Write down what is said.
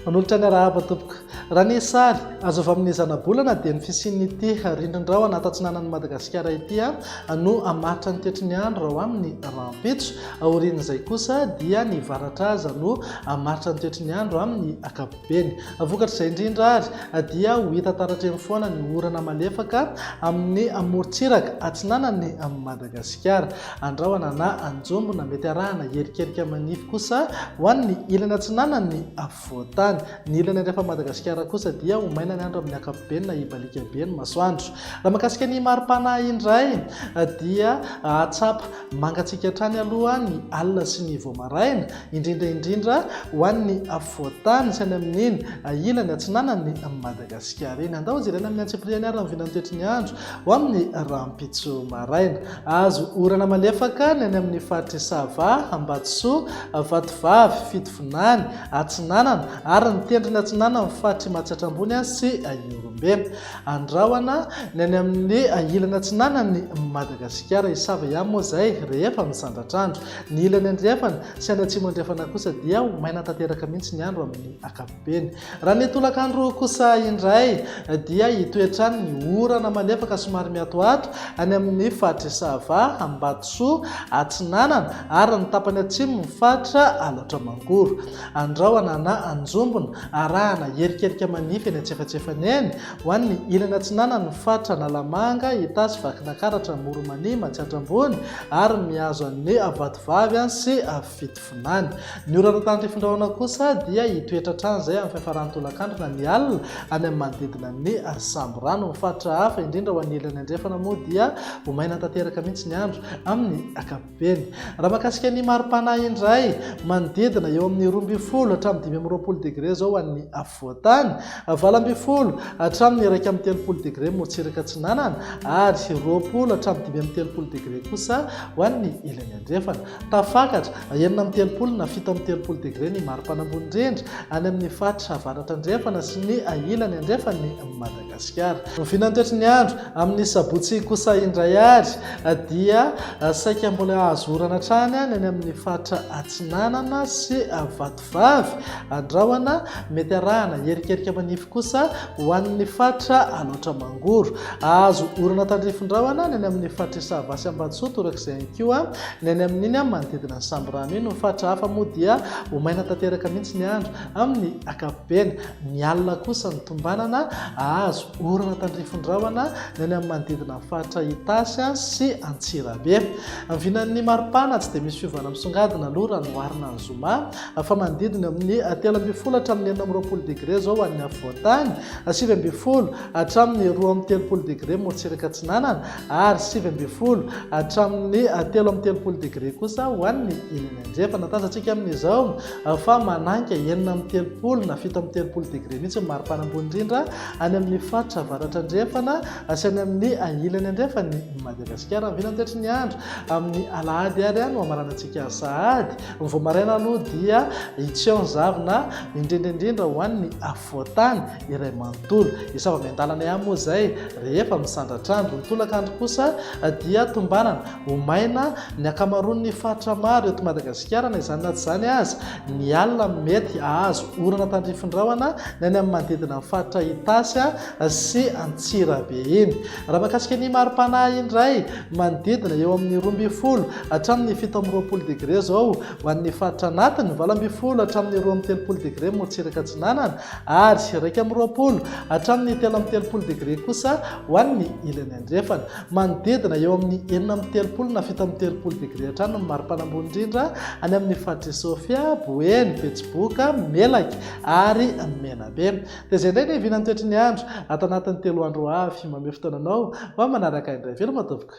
Manolotra ny arahaba tompoko. Raha ny sary azo avy amin'ny zana-bolana dia ny fisian'ity rindrin-drao anaty atsinanan'i Madagasikara ity no hamaritra ny tetry ny andro raha amin'ny rahampitso. Aorian'izay kosa dia ny varatra aza no hamaritra ny tetry ny andro amin'ny ankapobeny. Vokatr'izay indrindra ary dia ho hita taratra eny foana ny orana malefaka amin'ny amorontsiraka atsinanan'i Madagasikara. Andrahona na anjombona mety arahana herikerika manify kosa ho an'ny ilany atsinanan'ny voatany. Ny ilany andrefa Madagasikara kosa dia ho maina ny andro amin'ny ankapobeny na hibalika be ny masoandro. Raha mahakasika ny mari-panahy indray dia atsapa mangatsiaka hatrany aloha ny alina sy ny voamaraina indrindra ho an'ny voatany sy any amin'iny ilany atsinanan'ny Madagasikara iny. Andao jerena amin'ny antsipiriany ary amin'ny vinany tetry ny andro ho amin'ny rahampitso maraina. Azo orana malefaka ny any amin'ny faritry Sava, Ambatsoa, Vatovavy, Fitovinany, Atsinanana ary ny tendrony Atsinanana amin'ny faritry Matsatram-bony sy Iorombe. Andrahona ny any amin'ny ilany atsinanan'ny Madagasikara. Isava ihany moa izay rehefa misandratr'andro. Ny ilany andrefana sy any atsimo andrefana kosa dia ho maina tanteraka mihitsy ny andro amin'ny ankapobeny. Raha ny tolakandro kosa indray dia hitoetrany ny orana malefaka somary miatoato any amin'ny faritry Sava, Ambatsoa, Atsinanana ary ny tapany atsimo ny faritra Alaotramangoro. Andrahona na anjombona arahana herikerika manify eny antsefatsefany eny ho an'ny ilany atsinanana ny faritra Analamanga, Itasy, Vakinakaratra, Moromania, Matsatram-bony ary mihazo an'ny Vatovavy sy Fitovinany. Ny orana tany Trifondrahona kosa dia hitoetra hatrany izay amin'ny fiafaran'ny tolakandro na ny alina any amin'ny manodidina ny Samborano. Ny faritra hafa indrindra ho an'ny ilany andrefana moa dia ho maina tanteraka mihitsy ny andro amin'ny ankapobeny. Raha mahakasika ny mari-panahy indray manodidina eo amin'ny 12 hatramin'ny 20 degré zao an'ny voatany, 20 hatramin'ny 130 degré morotsiraka atsinanana ary 20 hatramin'ny 30 degré kosa ho an'ny ilany andrefana. Tafakatra 30 na 70 degré ny mari-panambony indrindra any amin'ny faritra avaratra andrefana sy ny ilany andrefan'ny Madagasikara. Ny vinany tetry ny andro amin'ny sabotsy kosa indray ary dia saika mbola azo orana hatrany any amin'ny faritra Atsinanana sy Vatovavy. Andrahona mety arahana herikerika manify kosa ho an'ny faritra Alaotramangoro. Azo orana tandrifondrahona ny amin'ny faritra Sava sy Ambatsoa torak'izay ihany koa ny any amin'iny manodidina ny Samborano iny. Ny faritra hafa moa dia ho maina tanteraka mihitsy ny andro amin'ny ankapobeny. Ny alina kosa ny tombanana azo orana tandrifondrahona ny any amin'ny manodidina ny faritra Itasy sy Antsirabe. Amin'ny vinan'ny maripana tsy dia misy fiovana misongadina aloha raha noharina ny zoma fa manodidina amin'ny 13 hatramin'ny 20 degré zao an'ny voatany, 20 hatramin'ny 30 degré morotsiraka atsinanana ary 20 hatramin'ny 13 degré kosa ho an'ny ilany andrefana. Tazantsika amin'izao fa mananka 9 na 17 degré mihitsy maripana ambony indrindra any amin'ny faritra avaratra andrefana sy any amin'ny ilany andrefan'ny Madagasikara. Vinany tetry ny andro amin'ny alahady ary no amaranantsika sahady. Ny voamaraina aloha dia hitseho ny zavona indrindra ho an'ny voatany iray manontolo. Isava miandalana ihany moa izay rehefa misandratr'andro. Ny tolakandro kosa dia tombanana ho maina ny ankamaroan'ny faritra maro eto Madagasikara na izany na tsy izany aza ny alina mety ahazo orana tandrifondrahona ny any amin'ny manodidina ny faritra Itasy sy Antsirabe iny. Raha mahakasika ny mari-panahy indray manodidina eo amin'ny 12 hatramin'ny 17 degré zao ho an'ny faritra anatiny, 20 hatramin'ny 30 degré morotsiraka atsinanana ary 20 hatramin'ny 30 degré kosa ho an'ny ilany andrefana. Manodidina eo amin'ny 30 na 17 degré hatrany ny mari-panambony indrindra any amin'ny faritra Sofia, Boeny, Betsiboka, Melaky ary Menabe. Dia izay indray ny vinany toetry ny andro ato anatin'ny 3 andro avy. Mamehy fotoananao ho manaraka indray veloma tompoko.